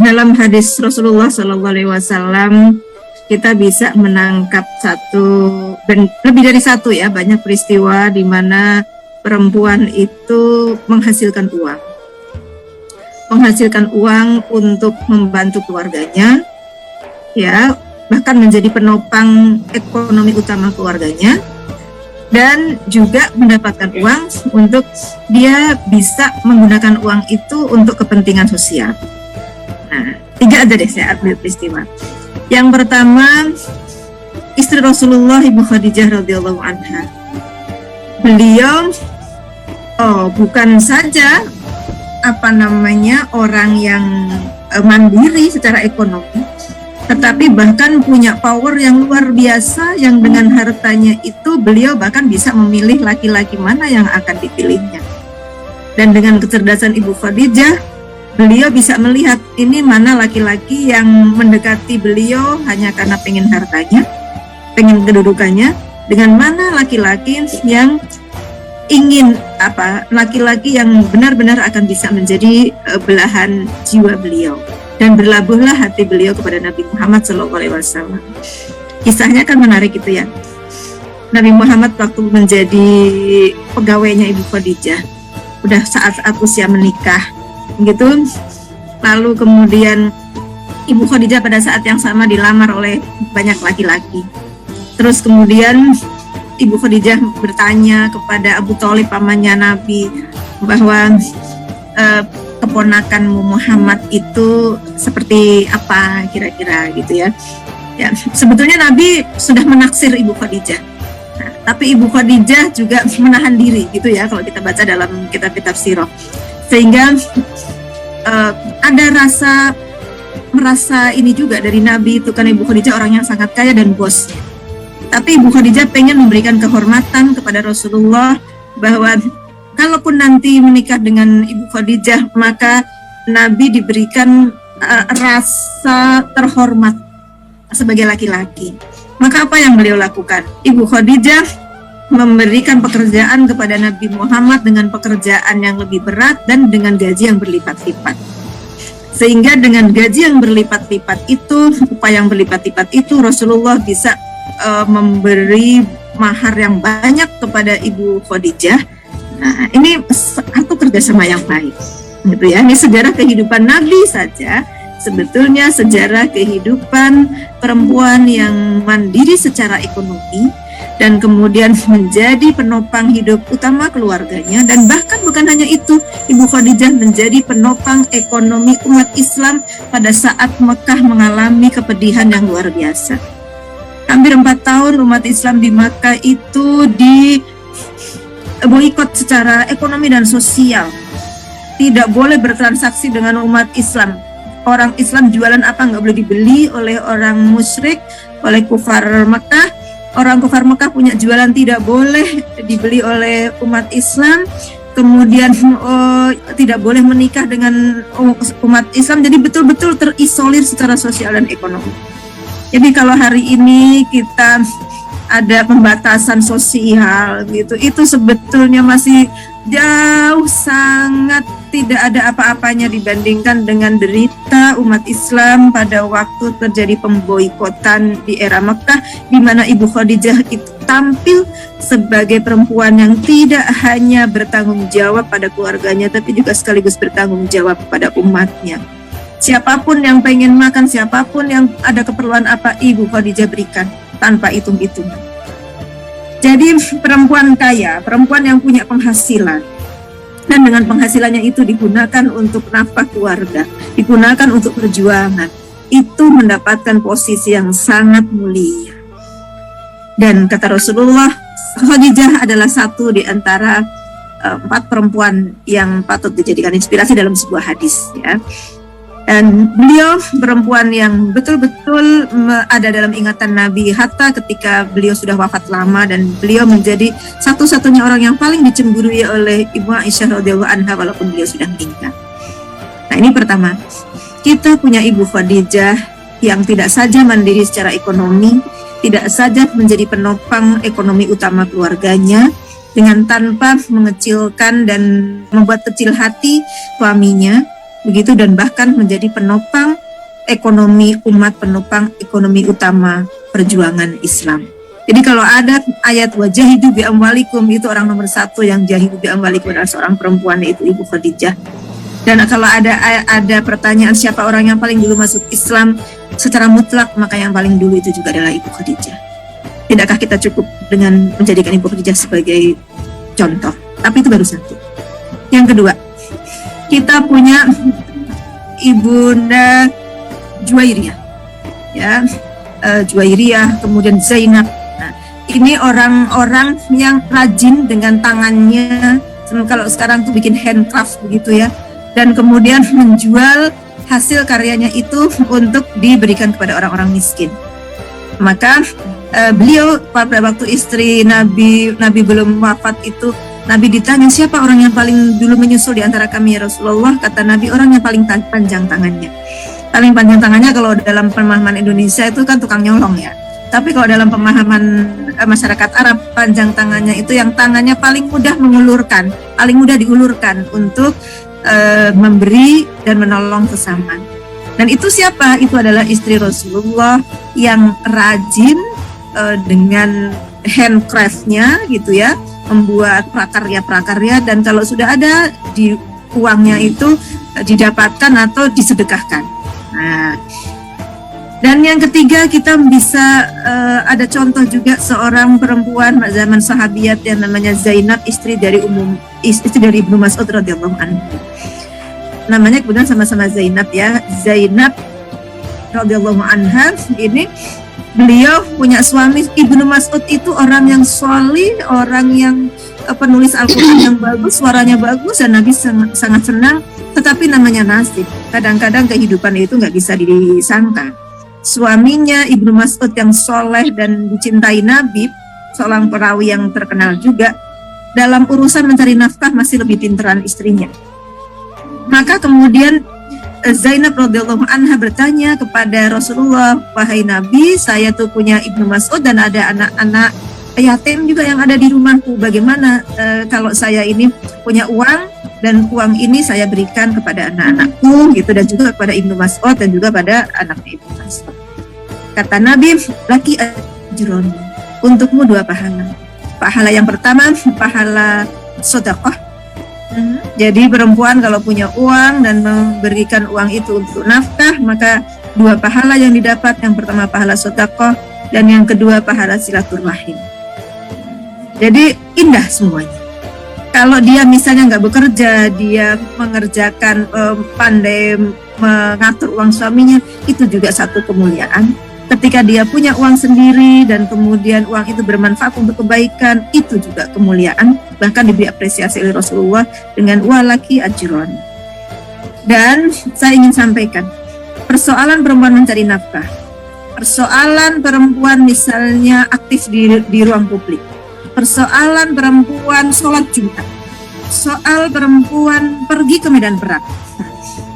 dalam hadis Rasulullah SAW kita bisa menangkap lebih dari satu ya, banyak peristiwa di mana perempuan itu menghasilkan uang untuk membantu keluarganya, ya, bahkan menjadi penopang ekonomi utama keluarganya, dan juga mendapatkan uang untuk dia bisa menggunakan uang itu untuk kepentingan sosial. Nah, 3 ada deh saya ambil peristiwa. Yang pertama, istri Rasulullah Ibu Khadijah radhiyallahu anha. Beliau bukan saja orang yang mandiri secara ekonomi, tetapi bahkan punya power yang luar biasa, yang dengan hartanya itu beliau bahkan bisa memilih laki-laki mana yang akan dipilihnya. Dan dengan kecerdasan Ibu Khadijah, beliau bisa melihat ini mana laki-laki yang mendekati beliau hanya karena pengen hartanya, pengen kedudukannya, dengan mana laki-laki yang ingin laki-laki yang benar-benar akan bisa menjadi belahan jiwa beliau. Dan berlabuhlah hati beliau kepada Nabi Muhammad SAW. Kisahnya kan menarik itu ya. Nabi Muhammad waktu menjadi pegawainya Ibu Khadijah, udah saat-saat usia menikah gitu, lalu kemudian Ibu Khadijah pada saat yang sama dilamar oleh banyak laki-laki. Terus kemudian Ibu Khadijah bertanya kepada Abu Thalib, pamannya Nabi, bahwa keponakanmu Muhammad itu seperti apa kira-kira gitu ya. Ya, sebetulnya Nabi sudah menaksir Ibu Khadijah. Nah, tapi Ibu Khadijah juga menahan diri gitu ya, kalau kita baca dalam kitab-kitab sirah. Sehingga ada merasa ini juga dari Nabi itu, kan Ibu Khadijah orang yang sangat kaya dan bosnya. Tapi Ibu Khadijah pengen memberikan kehormatan kepada Rasulullah, bahwa kalaupun nanti menikah dengan Ibu Khadijah, maka Nabi diberikan rasa terhormat sebagai laki-laki. Maka apa yang beliau lakukan? Ibu Khadijah memberikan pekerjaan kepada Nabi Muhammad dengan pekerjaan yang lebih berat dan dengan gaji yang berlipat-lipat. Sehingga dengan gaji yang berlipat-lipat itu, upah yang berlipat-lipat itu, Rasulullah bisa memberi mahar yang banyak kepada Ibu Khadijah. Nah, ini satu kerjasama yang baik, gitu ya. Ini sejarah kehidupan Nabi saja. Sebetulnya sejarah kehidupan perempuan yang mandiri secara ekonomi dan kemudian menjadi penopang hidup utama keluarganya, dan bahkan bukan hanya itu, Ibu Khadijah menjadi penopang ekonomi umat Islam pada saat Mekah mengalami kepedihan yang luar biasa. Hampir 4 tahun umat Islam di Mekah itu boikot secara ekonomi dan sosial. Tidak boleh bertransaksi dengan umat Islam. Orang Islam jualan apa nggak boleh dibeli oleh orang musyrik, oleh kufar Mekah. Orang kufar Mekah punya jualan tidak boleh dibeli oleh umat Islam. Kemudian tidak boleh menikah dengan umat Islam. Jadi betul-betul terisolir secara sosial dan ekonomi. Jadi kalau hari ini kita ada pembatasan sosial gitu, itu sebetulnya masih jauh sangat tidak ada apa-apanya dibandingkan dengan derita umat Islam pada waktu terjadi pemboikotan di era Mekah, di mana Ibu Khadijah itu tampil sebagai perempuan yang tidak hanya bertanggung jawab pada keluarganya, tapi juga sekaligus bertanggung jawab pada umatnya. Siapapun yang pengen makan, siapapun yang ada keperluan apa, Ibu Khadijah berikan tanpa hitung-hitungan. Jadi perempuan kaya, perempuan yang punya penghasilan, dan dengan penghasilannya itu digunakan untuk nafkah keluarga, digunakan untuk perjuangan, itu mendapatkan posisi yang sangat mulia. Dan kata Rasulullah, Khadijah adalah satu di antara 4 perempuan yang patut dijadikan inspirasi dalam sebuah hadis, ya. Dan beliau perempuan yang betul-betul ada dalam ingatan Nabi hatta ketika beliau sudah wafat lama, dan beliau menjadi satu-satunya orang yang paling dicemburui oleh Ibu Aisyah radhiyallahu anha walaupun beliau sudah meninggal. Nah, ini pertama, kita punya Ibu Khadijah yang tidak saja mandiri secara ekonomi, tidak saja menjadi penopang ekonomi utama keluarganya dengan tanpa mengecilkan dan membuat kecil hati suaminya, begitu, dan bahkan menjadi penopang ekonomi umat, penopang ekonomi utama perjuangan Islam. Jadi kalau ada ayat wajahidu bi amwalikum, itu orang nomor satu yang jahidu bi amwalikum adalah seorang perempuan, yaitu Ibu Khadijah. Dan kalau ada pertanyaan siapa orang yang paling dulu masuk Islam secara mutlak, maka yang paling dulu itu juga adalah Ibu Khadijah. Tidakkah kita cukup dengan menjadikan Ibu Khadijah sebagai contoh? Tapi itu baru satu. Yang kedua, kita punya Ibunda Juwairiyah, ya, Juwairiyah, kemudian Zainab. Nah, ini orang-orang yang rajin dengan tangannya, kalau sekarang tuh bikin handcraft begitu ya, dan kemudian menjual hasil karyanya itu untuk diberikan kepada orang-orang miskin. Maka beliau pada waktu istri Nabi belum wafat itu, Nabi ditanya siapa orang yang paling dulu menyusul di antara kami ya Rasulullah. Kata Nabi, orang yang paling panjang tangannya. Paling panjang tangannya kalau dalam pemahaman Indonesia itu kan tukang nyolong ya. Tapi kalau dalam pemahaman masyarakat Arab, panjang tangannya itu yang tangannya paling mudah mengulurkan, paling mudah diulurkan untuk memberi dan menolong sesama. Dan itu siapa? Itu adalah istri Rasulullah yang rajin dengan handcraftnya gitu ya, membuat prakarya-prakarya, dan kalau sudah ada di uangnya itu didapatkan atau disedekahkan. Nah, dan yang ketiga kita bisa ada contoh juga seorang perempuan zaman sahabiat yang namanya Zainab, istri dari Ibnu Mas'ud radhiyallahu anhu. Namanya kemudian sama-sama Zainab ya, Zainab radhiyallahu anha. Ini beliau punya suami Ibnu Mas'ud itu orang yang sholih, orang yang penulis Al-Quran yang bagus, suaranya bagus, dan Nabi sangat senang. Tetapi namanya nasib, kadang-kadang kehidupan itu nggak bisa disangka. Suaminya Ibnu Mas'ud yang soleh dan dicintai Nabi, seorang perawi yang terkenal juga, dalam urusan mencari nafkah masih lebih pinteran istrinya. Maka kemudian Zainab radhiyallahu anha bertanya kepada Rasulullah, wahai Nabi, saya tuh punya Ibnu Mas'ud dan ada anak-anak yatim juga yang ada di rumahku. Bagaimana kalau saya ini punya uang dan uang ini saya berikan kepada anak-anakku gitu, dan juga kepada Ibnu Mas'ud dan juga pada anaknya Ibnu Mas'ud. Kata Nabi, laki ajron, untukmu 2 pahala. Pahala yang pertama pahala sedekah. Jadi perempuan kalau punya uang dan memberikan uang itu untuk nafkah, maka 2 pahala yang didapat. Yang pertama pahala sedekah, dan yang kedua pahala silaturahim. Jadi indah semuanya. Kalau dia misalnya nggak bekerja, dia mengerjakan pandai mengatur uang suaminya, itu juga satu kemuliaan. Ketika dia punya uang sendiri dan kemudian uang itu bermanfaat untuk kebaikan, itu juga kemuliaan. Bahkan diberi apresiasi oleh Rasulullah dengan walaki ajron. Dan saya ingin sampaikan, persoalan perempuan mencari nafkah, persoalan perempuan misalnya aktif di ruang publik, persoalan perempuan sholat Jumat, soal perempuan pergi ke medan perang.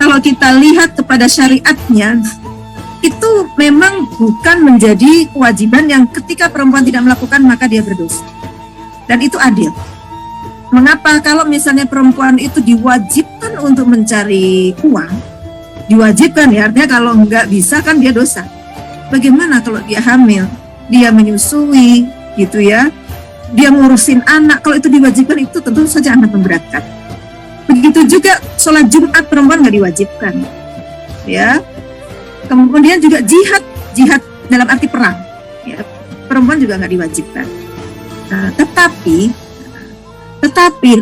Kalau kita lihat kepada syariatnya, itu memang bukan menjadi kewajiban yang ketika perempuan tidak melakukan maka dia berdosa. Dan itu adil. Mengapa? Kalau misalnya perempuan itu diwajibkan untuk mencari uang, diwajibkan ya, artinya kalau nggak bisa kan dia dosa. Bagaimana kalau dia hamil, dia menyusui gitu ya, dia ngurusin anak, kalau itu diwajibkan itu tentu saja amat memberatkan. Begitu juga sholat Jumat perempuan nggak diwajibkan, ya. Kemudian juga jihad dalam arti perang, ya, perempuan juga nggak diwajibkan. Nah, tetapi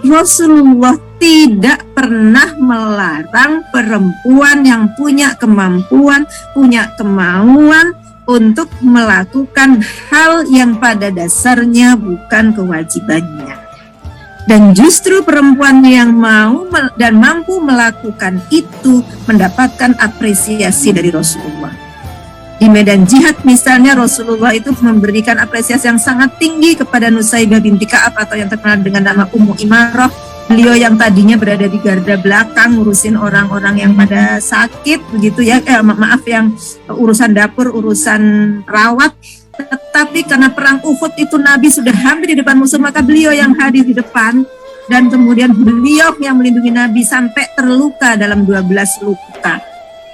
Rasulullah tidak pernah melarang perempuan yang punya kemampuan, punya kemauan untuk melakukan hal yang pada dasarnya bukan kewajibannya. Dan justru perempuan yang mau dan mampu melakukan itu mendapatkan apresiasi dari Rasulullah. Di medan jihad misalnya, Rasulullah itu memberikan apresiasi yang sangat tinggi kepada Nusaybah binti Ka'ab atau yang terkenal dengan nama Ummu Imarah. Beliau yang tadinya berada di garda belakang ngurusin orang-orang yang pada sakit begitu ya, yang urusan dapur, urusan rawat. Tetapi karena perang Uhud itu Nabi sudah hampir di depan musuh, maka beliau yang hadir di depan dan kemudian beliau yang melindungi Nabi sampai terluka dalam 12 luka.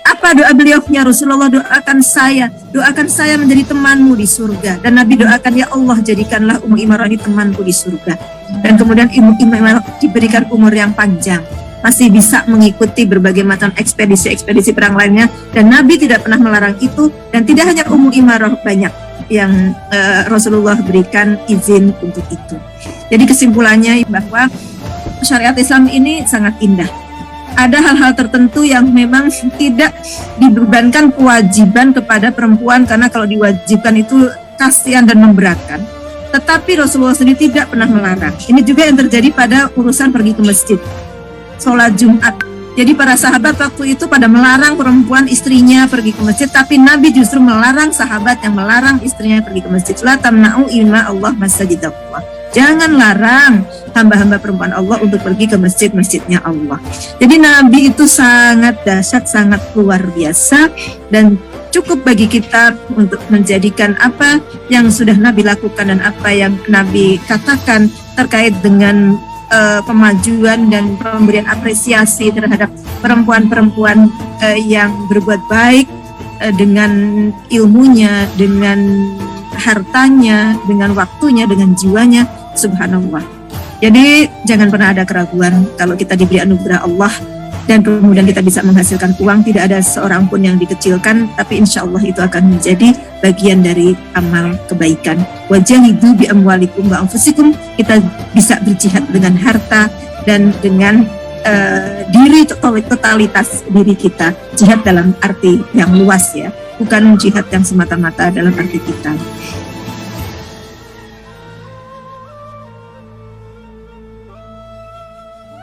Apa doa beliau? Ya Rasulullah, doakan saya menjadi temanmu di surga. Dan Nabi doakan, ya Allah, jadikanlah Ummu Imarah ini temanku di surga. Dan kemudian Ummu Imarah diberikan umur yang panjang, masih bisa mengikuti berbagai macam ekspedisi perang lainnya, dan Nabi tidak pernah melarang itu. Dan tidak hanya Ummu Imarah, banyak yang Rasulullah berikan izin untuk itu. Jadi kesimpulannya bahwa syariat Islam ini sangat indah. Ada hal-hal tertentu yang memang tidak dibebankan kewajiban kepada perempuan, karena kalau diwajibkan itu kasihan dan memberatkan. Tetapi Rasulullah sendiri tidak pernah melarang. Ini juga yang terjadi pada urusan pergi ke masjid, sholat Jumat. Jadi para sahabat waktu itu pada melarang perempuan istrinya pergi ke masjid, tapi Nabi justru melarang sahabat yang melarang istrinya pergi ke masjid. La tamna'u ima Allah masajidallah. Jangan larang hamba-hamba perempuan Allah untuk pergi ke masjid-masjidnya Allah. Jadi Nabi itu sangat dahsyat, sangat luar biasa, dan cukup bagi kita untuk menjadikan apa yang sudah Nabi lakukan dan apa yang Nabi katakan terkait dengan pemajuan dan pemberian apresiasi terhadap perempuan-perempuan yang berbuat baik dengan ilmunya, dengan hartanya, dengan waktunya, dengan jiwanya. Subhanallah. Jadi jangan pernah ada keraguan kalau kita diberi anugerah Allah dan kemudian kita bisa menghasilkan uang, tidak ada seorang pun yang dikecilkan, tapi insya Allah itu akan menjadi bagian dari amal kebaikan. Wajahidu bi amwalikum wa anfusikum, kita bisa berjihad dengan harta dan dengan diri, totalitas diri kita. Jihad dalam arti yang luas ya, bukan jihad yang semata-mata dalam arti kita.